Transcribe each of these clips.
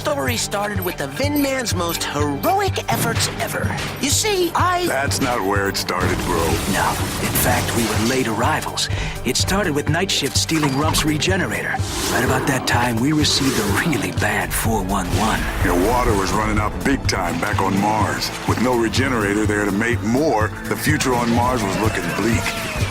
story started with the Vinman's most heroic efforts ever. You see, That's not where it started, bro. No. In fact, we were late arrivals. It started with Night Shift stealing Rump's regenerator. Right about that time, we received a really bad 411. Your water was running out big time back on Mars. With no regenerator there to make more, the future on Mars was looking bleak.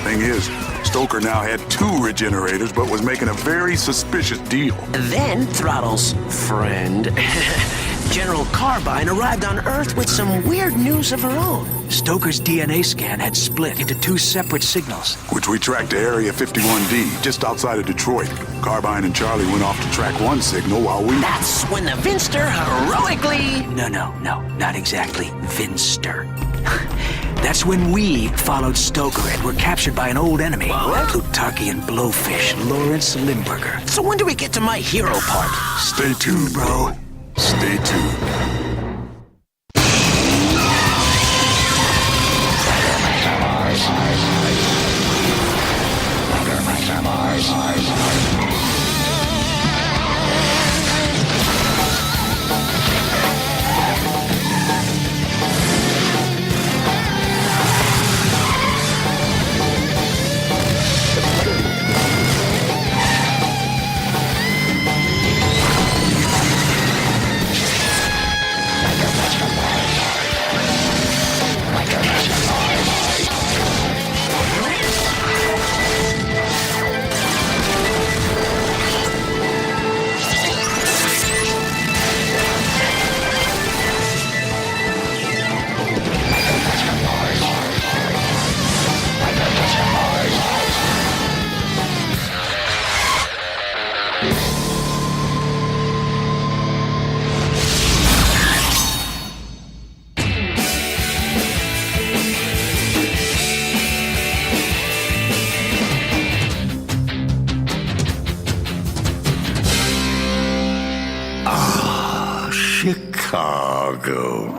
Thing is, Stoker now had 2 regenerators, but was making a very suspicious deal. Then Throttle's friend, General Carbine, arrived on Earth with some weird news of her own. Stoker's DNA scan had split into 2 separate signals. Which we tracked to Area 51D, just outside of Detroit. Carbine and Charlie went off to track one signal while we... That's when the Vinster heroically... No, not exactly Vinster. That's when we followed Stoker and were captured by an old enemy. What? Plutarchian blowfish, Lawrence Limburger. So when do we get to my hero part? Stay tuned, bro. Stay tuned. Chicago.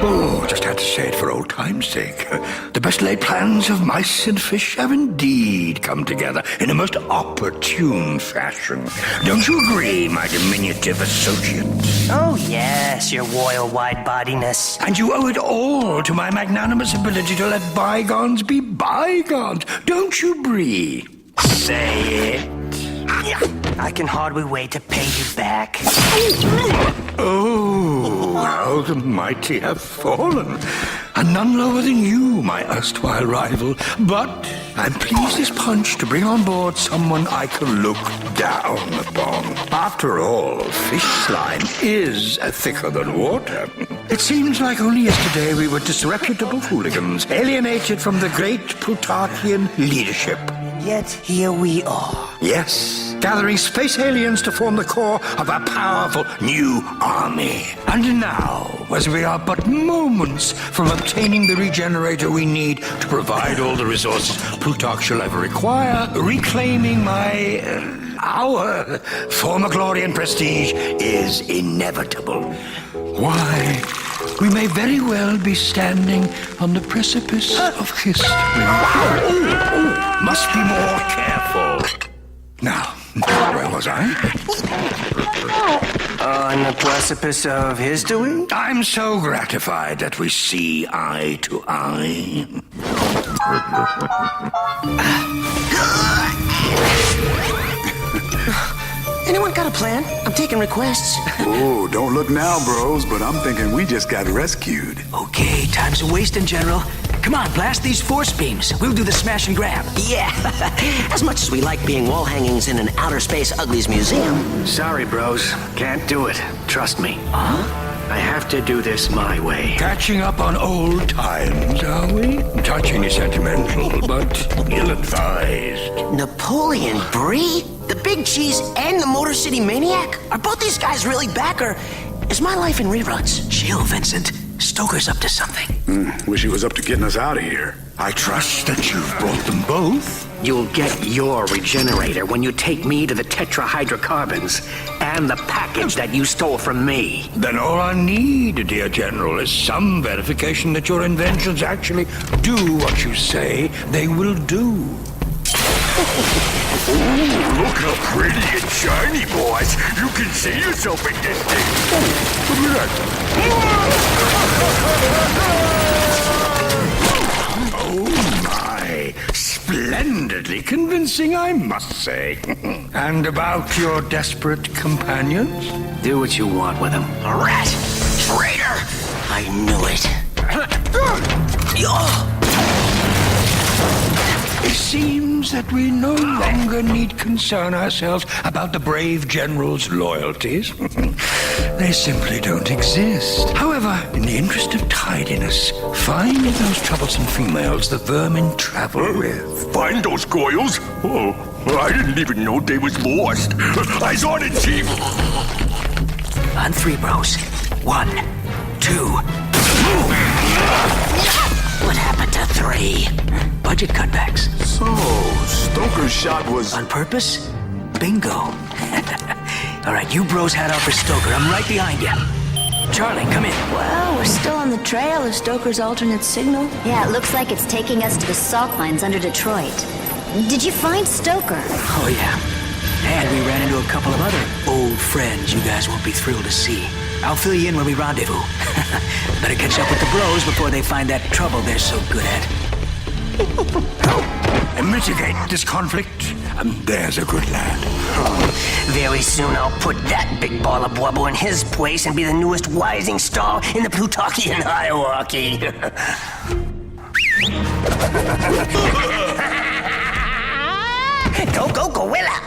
Oh, just had to say it for old time's sake. The best laid plans of mice and fish have indeed come together in a most opportune fashion. Don't you agree, my diminutive associate? Oh, yes, your royal wide-bodiness. And you owe it all to my magnanimous ability to let bygones be bygones. Don't you, Bree? Say it. I can hardly wait to pay you back. Oh, how the mighty have fallen. And none lower than you, my erstwhile rival. But I'm pleased as punch to bring on board someone I can look down upon. After all, fish slime is thicker than water. It seems like only yesterday we were disreputable hooligans, alienated from the great Plutarchian leadership. Yet here we are. Yes, gathering space aliens to form the core of a powerful new army. And now, as we are but moments from obtaining the regenerator we need to provide all the resources Plutarch shall ever require, reclaiming our former glory and prestige is inevitable. Why, we may very well be standing on the precipice of history. Must be more careful. Now, where was I? On the precipice of history? I'm so gratified that we see eye to eye. Anyone got a plan? I'm taking requests. Oh, don't look now, bros, but I'm thinking we just got rescued. Okay, time's a wasting, General. Come on, blast these force beams. We'll do the smash and grab. Yeah, as much as we like being wall hangings in an outer space uglies museum. Sorry, bros. Can't do it. Trust me. Huh? I have to do this my way. Catching up on old times, are we? Touchingly sentimental, but ill-advised. Napoleon Bree? The Big Cheese and the Motor City Maniac? Are both these guys really back, or is my life in reruns? Chill, Vincent. Stoker's up to something. Wish he was up to getting us out of here. I trust that you've brought them both. You'll get your regenerator when you take me to the tetrahydrocarbons and the package that you stole from me. Then all I need, dear General, is some verification that your inventions actually do what you say they will do. Look how pretty and shiny, boss. You can see yourself in this thing. Oh, look at that. Oh my! Splendidly convincing, I must say. And about your desperate companions? Do what you want with them. A rat! Traitor! I knew it. It seems that we no longer need concern ourselves about the brave general's loyalties. They simply don't exist. However, in the interest of tidiness, find those troublesome females the vermin travel with. Find those coils? Oh, I didn't even know they was lost. Eyes on it, Chief. On three, bros. 1, 2. What happened to 3? Budget cutbacks. So, Stoker's shot was... On purpose? Bingo. All right, you bros head out for Stoker. I'm right behind you. Charlie, come in. Well, we're still on the trail of Stoker's alternate signal. Yeah, it looks like it's taking us to the salt mines under Detroit. Did you find Stoker? Oh, yeah. And we ran into a couple of other old friends you guys won't be thrilled to see. I'll fill you in when we rendezvous. Better catch up with the bros before they find that trouble they're so good at. Mitigate this conflict. There's a good lad. Very soon I'll put that big ball of wubble in his place and be the newest rising star in the Plutarchian hierarchy. Go, go, gorilla!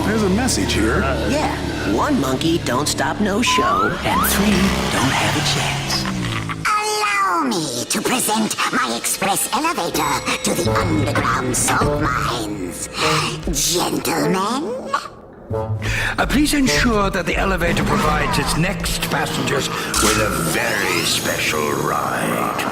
There's a message here. Yeah, 1 monkey don't stop no show, And 3 don't have a chance. Allow me to present my express elevator to the underground salt mines. Gentlemen? Please ensure that the elevator provides its next passengers with a very special ride.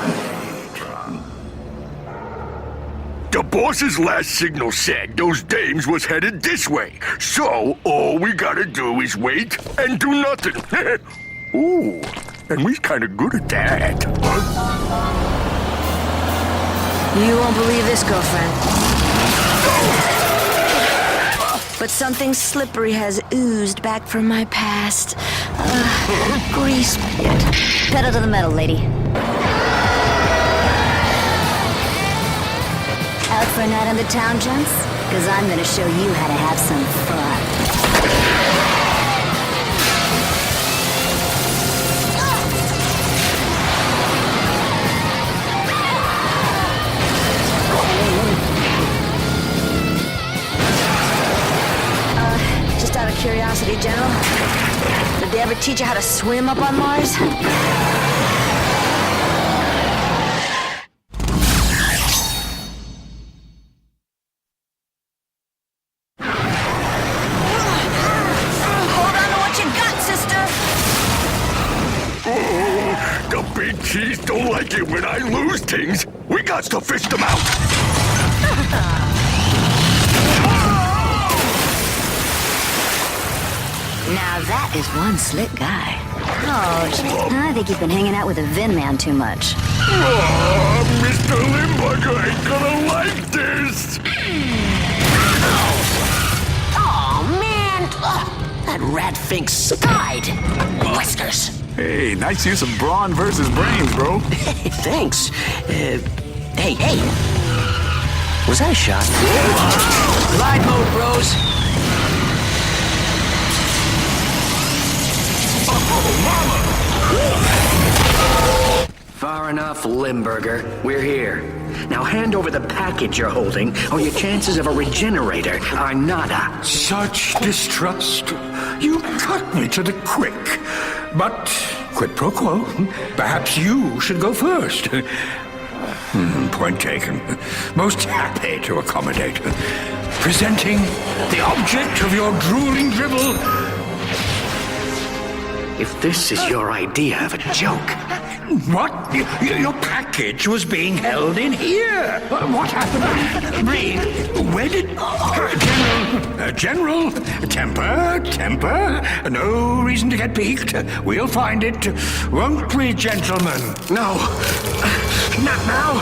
The boss's last signal said those dames was headed this way. So, all we gotta do is wait and do nothing. Ooh, and we's kinda good at that. You won't believe this, girlfriend. But something slippery has oozed back from my past. Grease pit. Pedal to the metal, lady. Out for a night on the town, gents? Because I'm going to show you how to have some fun. Just out of curiosity, General, did they ever teach you how to swim up on Mars? The big cheese don't like it when I lose things. We got to fish them out. Now that is one slick guy. Ouch. I think you've been hanging out with a Vin man too much. Oh, Mr. Limburger ain't gonna like this. Oh, man! That rat thinks skied. Whiskers. Hey, nice use of brawn versus brains, bro. Thanks. Hey. Was that a shot? Glide mode, bros. Far enough, Limburger. We're here. Now hand over the package you're holding, or your chances of a regenerator are nada. Such distrust. You cut me to the quick. But, quid pro quo, perhaps you should go first. Point taken. Most happy to accommodate. Presenting the object of your drooling dribble. If this is your idea of a joke, What? Your package was being held in here. What happened? Reed, where did... General, temper. No reason to get peaked. We'll find it, won't we, gentlemen? No. Not now.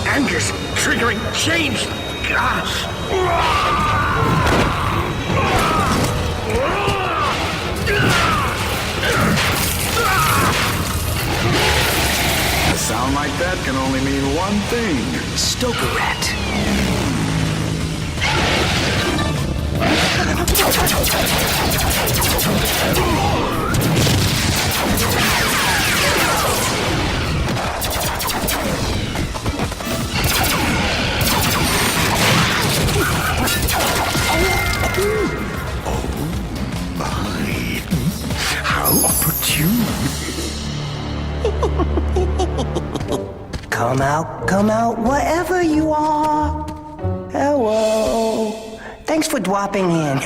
Angus, triggering change. A sound like that can only mean one thing. Stoker rat. How opportune. Come out, wherever you are. Hello. Thanks for dropping in.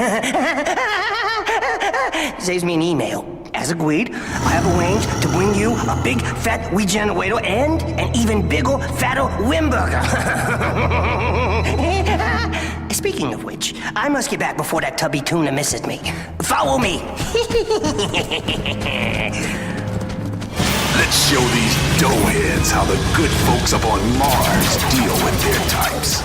Saves me an email. As agreed, I have arranged to bring you a big fat regenerator and an even bigger, fatter Wimberger. Speaking of which, I must get back before that tubby tuna misses me. Follow me. Let's show these doughheads how the good folks up on Mars deal with their types.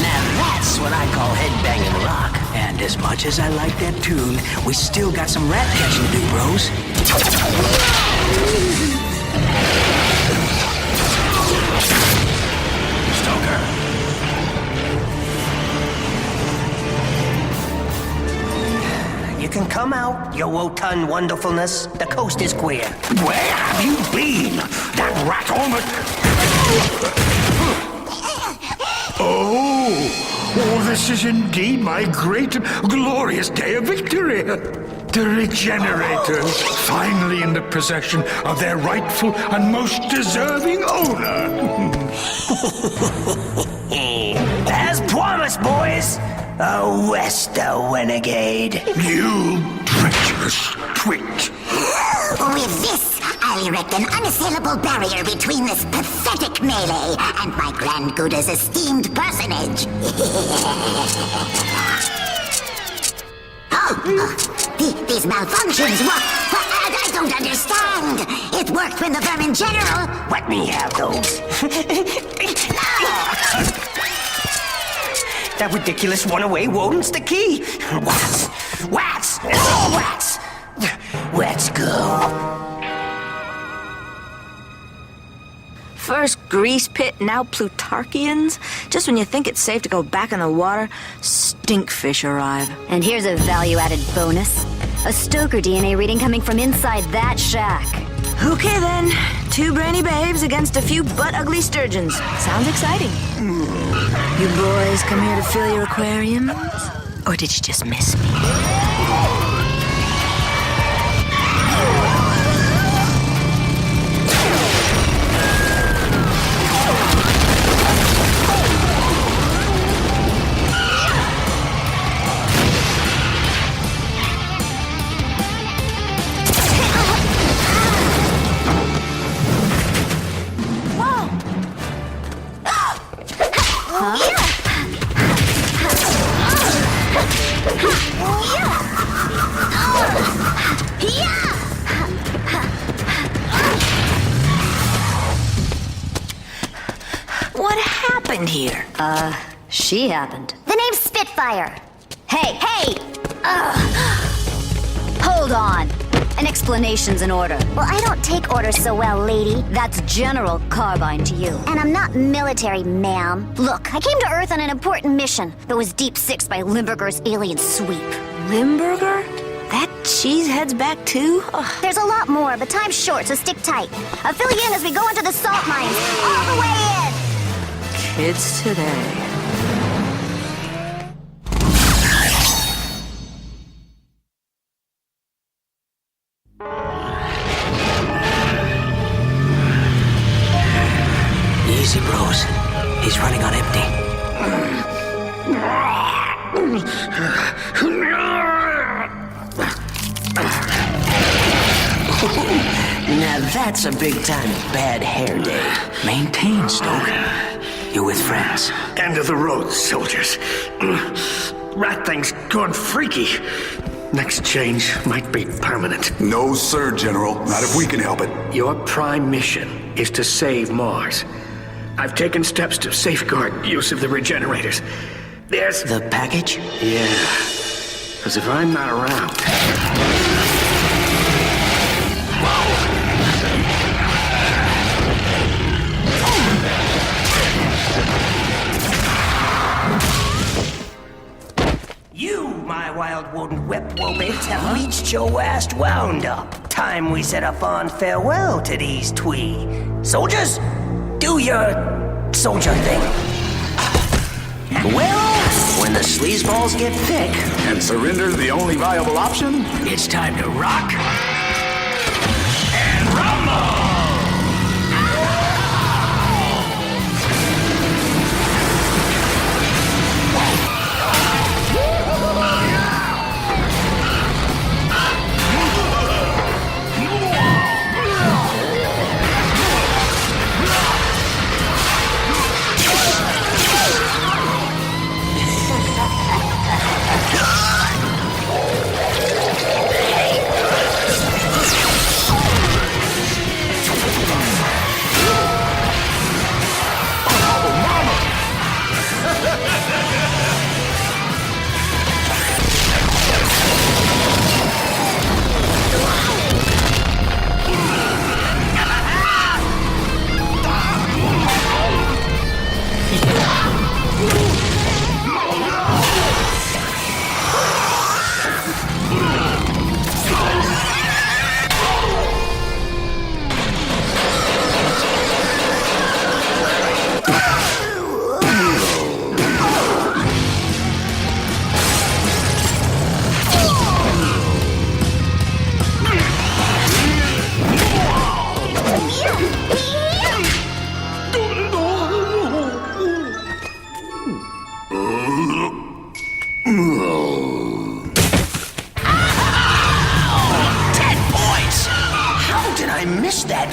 Now that's what I call headbanging rock. And as much as I like that tune, we still got some rat catching to do, bros. Stoker. You can come out, your rotund wonderfulness. The coast is clear. Where have you been? That rat almost... Oh, this is indeed my great and glorious day of victory. The Regenerators, finally in the possession of their rightful and most deserving owner. As promised, boys, arrest the renegade. You treacherous twit. With this, I'll erect an unassailable barrier between this pathetic melee and my Grand Gouda's esteemed personage. These malfunctions, what? I don't understand. It worked when the Vermin General... Let me have those. That ridiculous runaway rodent's the key. Wax! Let's go. First grease pit, now Plutarchians? Just when you think it's safe to go back in the water, stinkfish arrive. And here's a value-added bonus. A Stoker DNA reading coming from inside that shack. Okay then, 2 brainy babes against a few butt-ugly sturgeons. Sounds exciting. You boys come here to fill your aquariums? Or did you just miss me? What happened here? She happened. The name's Spitfire. Hey! Hold on. An explanation's in order. Well, I don't take orders so well, lady. That's General Carbine to you. And I'm not military, ma'am. Look, I came to Earth on an important mission, but was deep sixed by Limburger's alien sweep. Limburger? That cheesehead's back too? Ugh. There's a lot more, but time's short, so stick tight. I'll fill you in as we go into the salt mines. All the way in! Kids today. Easy, bros. He's running on empty. Now that's a big-time bad hair day. Maintain, Stoker. You're with friends. End of the road, soldiers. Rat thing's gone freaky. Next change might be permanent. No, sir, General. Not if we can help it. Your prime mission is to save Mars. I've taken steps to safeguard use of the regenerators. There's... The package? Yeah. Because if I'm not around... You, my wild wooden whip wobits, have reached your last roundup. Time we set a fond farewell to these twee. Soldiers, do your soldier thing. Well, when the sleazeballs get thick... And surrender's the only viable option? It's time to rock and rumble!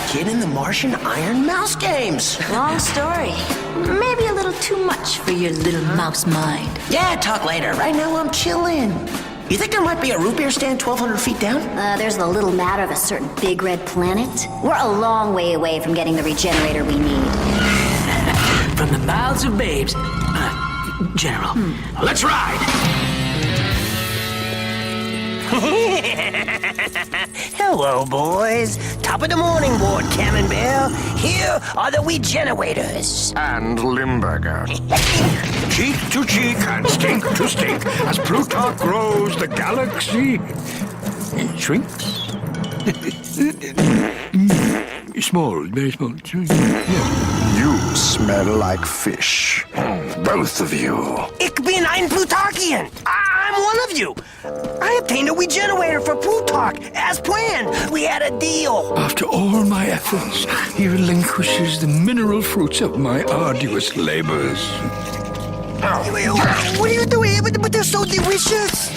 Kid in the Martian Iron Mouse games. Long story. Maybe a little too much for your little mouse mind. Yeah, talk later. Right now I'm chilling. You think there might be a root beer stand 1,200 feet down? There's the little matter of a certain big red planet. We're a long way away from getting the regenerator we need. From the mouths of babes. General, let's ride! Hello, boys. Top of the morning, Ward Camembert. Here are the regenerators. And Limburger. Cheek to cheek and stink to stink, as Plutarch grows, the galaxy shrinks. Small, very small. Yeah. You smell like fish. Both of you. Ich bin ein Plutarchian. I'm one of you. I obtained a regenerator for Plutarch, as planned. We had a deal. After all my efforts, he relinquishes the mineral fruits of my arduous labors. What are you doing? But they're so delicious.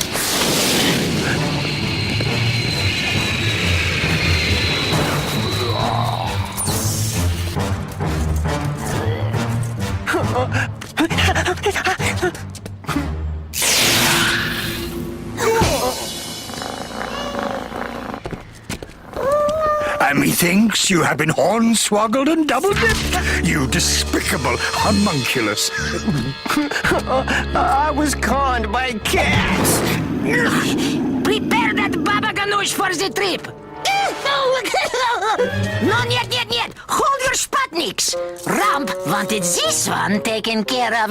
And methinks you have been hornswoggled and double-dipped, you despicable homunculus. I was conned by cats. Prepare that baba ganoush for the trip. No, niet. Hold your sputniks. Rump wanted this one taken care of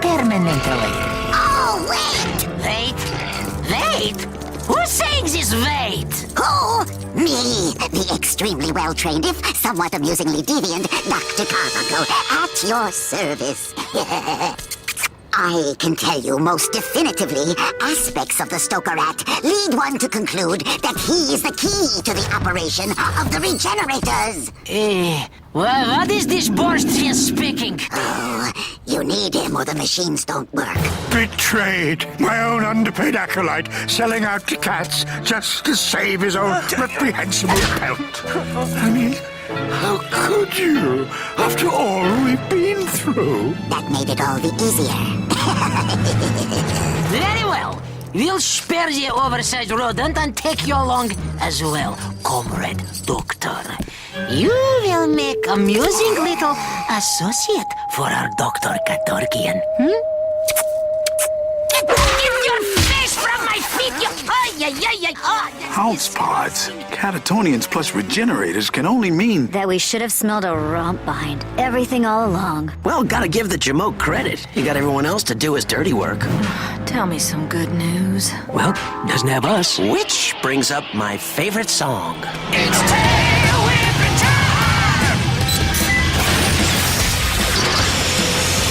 permanently. Oh, wait! Wait? Who's saying this wait? Who? Me, the extremely well-trained, if somewhat amusingly deviant, Dr. Carbuncle, at your service. I can tell you most definitively, aspects of the Stoker Rat lead one to conclude that he is the key to the operation of the regenerators. What is this Bornstein speaking? Oh, you You need him or the machines don't work. Betrayed. My own underpaid acolyte selling out to cats just to save his own reprehensible pelt. I mean, how could you, after all we've been through? That made it all the easier. Very well. We'll spare the oversized rodent and take you along as well, Comrade Doctor. You will make amusing little associate for our Dr. Katorkian. Get your face from my feet, you... House pods. Catatonians plus regenerators can only mean... That we should have smelled a romp behind everything all along. Well, gotta give the Jamoke credit. He got everyone else to do his dirty work. Tell me some good news. Well, doesn't have us. Which brings up my favorite song. It's Tail Whipping time!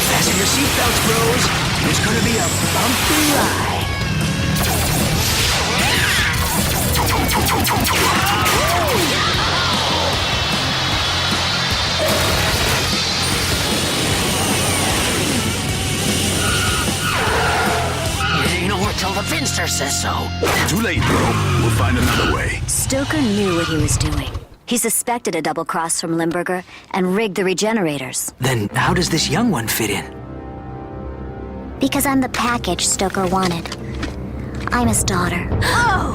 Fasten your seatbelts, bros. It's gonna be a bumpy ride. You know, till the Finster says so. Too late, bro. We'll find another way. Stoker knew what he was doing. He suspected a double cross from Limburger and rigged the regenerators. Then how does this young one fit in? Because I'm the package Stoker wanted. I'm his daughter. Huh?